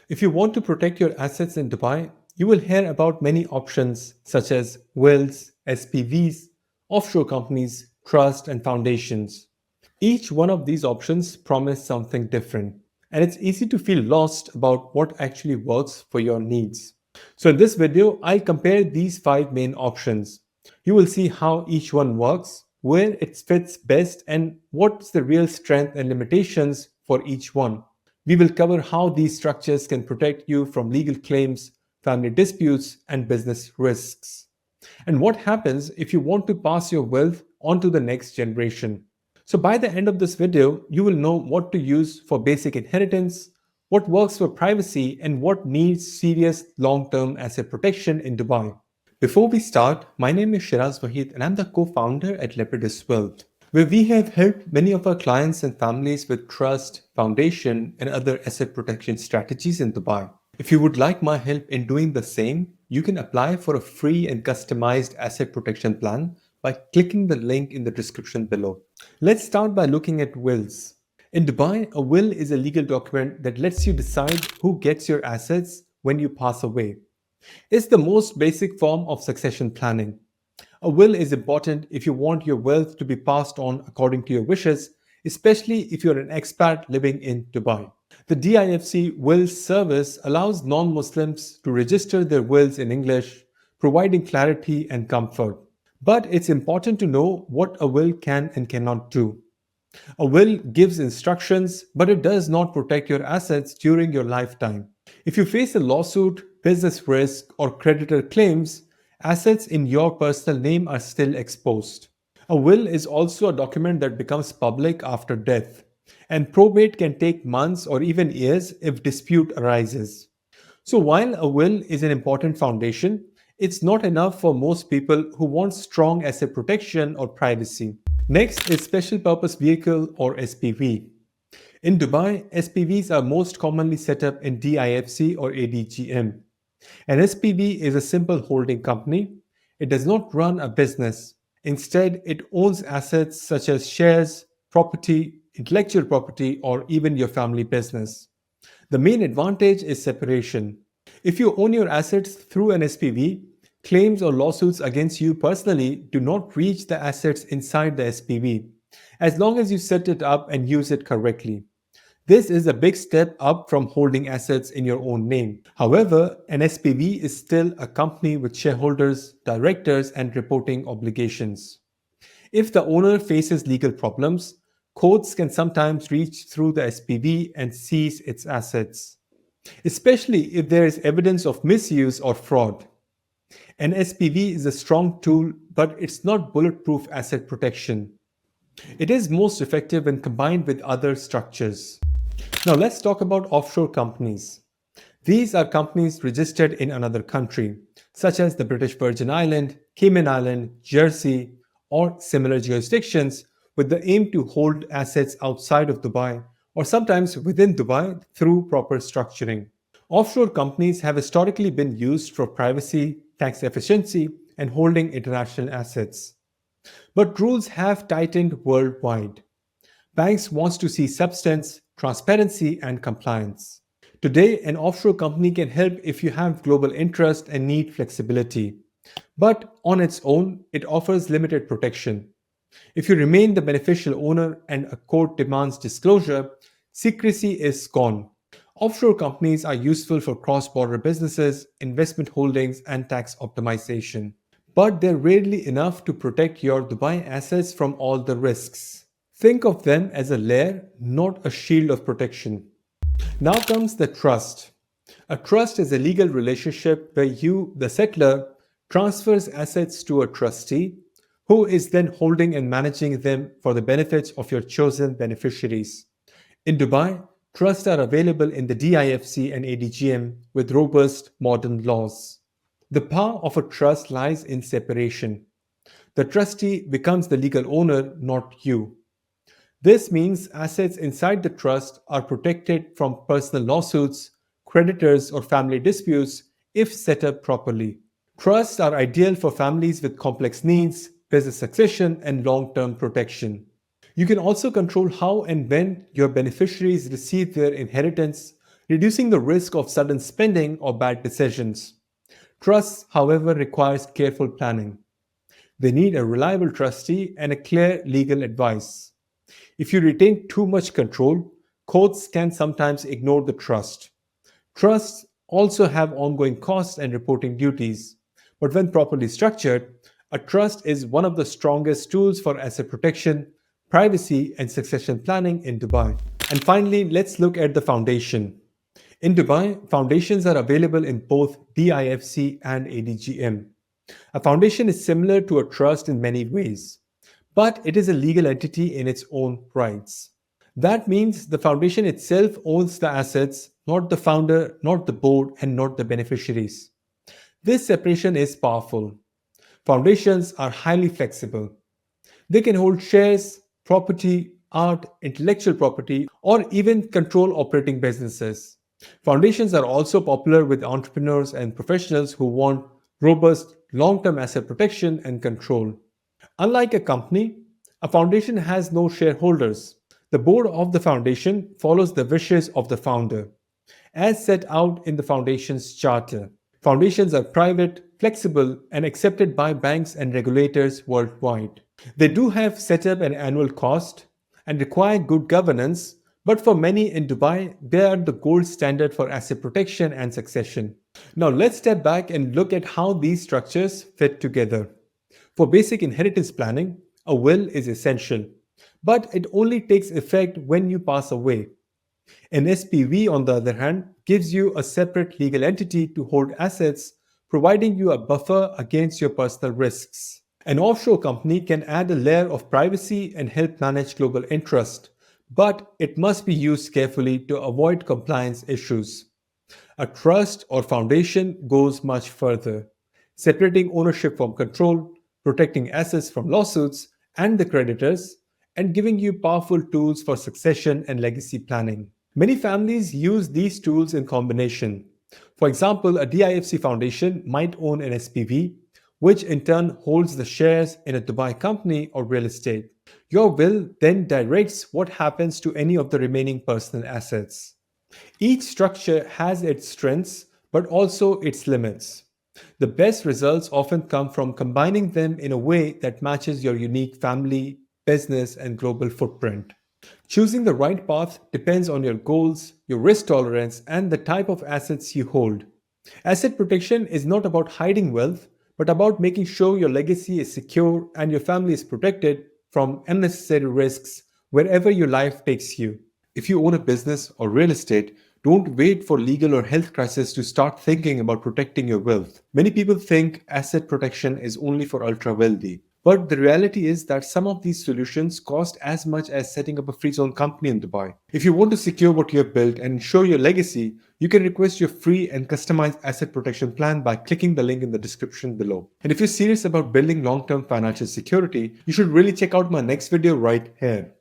If you want to protect your assets in Dubai, you will hear about many options such as wills, SPVs, offshore companies, trust, and foundations. Each one of these options promise something different, and it's easy to feel lost about what actually works for your needs. So in this video, I'll compare these five main options. You will see how each one works, where it fits best, and what's the real strength and limitations for each one. We will cover how these structures can protect you from legal claims, family disputes, and business risks. And what happens if you want to pass your wealth on to the next generation. So by the end of this video, you will know what to use for basic inheritance, what works for privacy, and what needs serious long-term asset protection in Dubai. Before we start, my name is Shiraz Wahid and I'm the co-founder at Leopardus Wealth, where we have helped many of our clients and families with trust, foundation, and other asset protection strategies in Dubai. If you would like my help in doing the same, you can apply for a free and customized asset protection plan by clicking the link in the description below. Let's start by looking at wills. In Dubai, a will is a legal document that lets you decide who gets your assets when you pass away. It's the most basic form of succession planning. A will is important if you want your wealth to be passed on according to your wishes, especially if you're an expat living in Dubai. The DIFC will service allows non-Muslims to register their wills in English, providing clarity and comfort. But it's important to know what a will can and cannot do. A will gives instructions, but it does not protect your assets during your lifetime. If you face a lawsuit, business risk, or creditor claims, assets in your personal name are still exposed. A will is also a document that becomes public after death, and probate can take months or even years if dispute arises. So while a will is an important foundation, it's not enough for most people who want strong asset protection or privacy. Next is Special Purpose Vehicle or SPV. In Dubai, SPVs are most commonly set up in DIFC or ADGM. An SPV is a simple holding company. It does not run a business. Instead, it owns assets such as shares, property, intellectual property, or even your family business. The main advantage is separation. If you own your assets through an SPV, claims or lawsuits against you personally do not reach the assets inside the SPV, as long as you set it up and use it correctly. This is a big step up from holding assets in your own name. However, an SPV is still a company with shareholders, directors, and reporting obligations. If the owner faces legal problems, courts can sometimes reach through the SPV and seize its assets, especially if there is evidence of misuse or fraud. An SPV is a strong tool, but it's not bulletproof asset protection. It is most effective when combined with other structures. Now let's talk about offshore companies. These are companies registered in another country, such as the British Virgin Island, Cayman Island, Jersey, or similar jurisdictions with the aim to hold assets outside of Dubai or sometimes within Dubai through proper structuring. Offshore companies have historically been used for privacy, tax efficiency, and holding international assets. But rules have tightened worldwide. Banks want to see substance, transparency, and compliance. Today, an offshore company can help if you have global interest and need flexibility. But on its own, it offers limited protection. If you remain the beneficial owner and a court demands disclosure, secrecy is gone. Offshore companies are useful for cross-border businesses, investment holdings, and tax optimization. But they're rarely enough to protect your Dubai assets from all the risks. Think of them as a layer, not a shield of protection. Now comes the trust. A trust is a legal relationship where you, the settlor, transfers assets to a trustee, who is then holding and managing them for the benefits of your chosen beneficiaries. In Dubai, trusts are available in the DIFC and ADGM with robust modern laws. The power of a trust lies in separation. The trustee becomes the legal owner, not you. This means assets inside the trust are protected from personal lawsuits, creditors, or family disputes if set up properly. Trusts are ideal for families with complex needs, business succession, and long-term protection. You can also control how and when your beneficiaries receive their inheritance, reducing the risk of sudden spending or bad decisions. Trusts, however, requires careful planning. They need a reliable trustee and a clear legal advice. If you retain too much control, courts can sometimes ignore the trust. Trusts also have ongoing costs and reporting duties. But when properly structured, a trust is one of the strongest tools for asset protection, privacy, and succession planning in Dubai. And finally, let's look at the foundation. In Dubai, foundations are available in both DIFC and ADGM. A foundation is similar to a trust in many ways, but it is a legal entity in its own rights. That means the foundation itself owns the assets, not the founder, not the board, and not the beneficiaries. This separation is powerful. Foundations are highly flexible. They can hold shares, property, art, intellectual property, or even control operating businesses. Foundations are also popular with entrepreneurs and professionals who want robust long term asset protection and control. Unlike a company, a foundation has no shareholders. The board of the foundation follows the wishes of the founder, as set out in the foundation's charter. Foundations are private, flexible, and accepted by banks and regulators worldwide. They do have setup and annual cost and require good governance, but for many in Dubai, they are the gold standard for asset protection and succession. Now let's step back and look at how these structures fit together. For basic inheritance planning, a will is essential, but it only takes effect when you pass away. An SPV, on the other hand, gives you a separate legal entity to hold assets, providing you a buffer against your personal risks. An offshore company can add a layer of privacy and help manage global interest, but it must be used carefully to avoid compliance issues. A trust or foundation goes much further, separating ownership from control, protecting assets from lawsuits and the creditors, and giving you powerful tools for succession and legacy planning. Many families use these tools in combination. For example, a DIFC foundation might own an SPV, which in turn holds the shares in a Dubai company or real estate. Your will then directs what happens to any of the remaining personal assets. Each structure has its strengths but also its limits. The best results often come from combining them in a way that matches your unique family, business, and global footprint. Choosing the right path depends on your goals, your risk tolerance, and the type of assets you hold. Asset protection is not about hiding wealth, but about making sure your legacy is secure and your family is protected from unnecessary risks wherever your life takes you. If you own a business or real estate, don't wait for legal or health crisis to start thinking about protecting your wealth. Many people think asset protection is only for ultra wealthy. But the reality is that some of these solutions cost as much as setting up a free zone company in Dubai. If you want to secure what you have built and ensure your legacy, you can request your free and customized asset protection plan by clicking the link in the description below. And if you're serious about building long-term financial security, you should really check out my next video right here.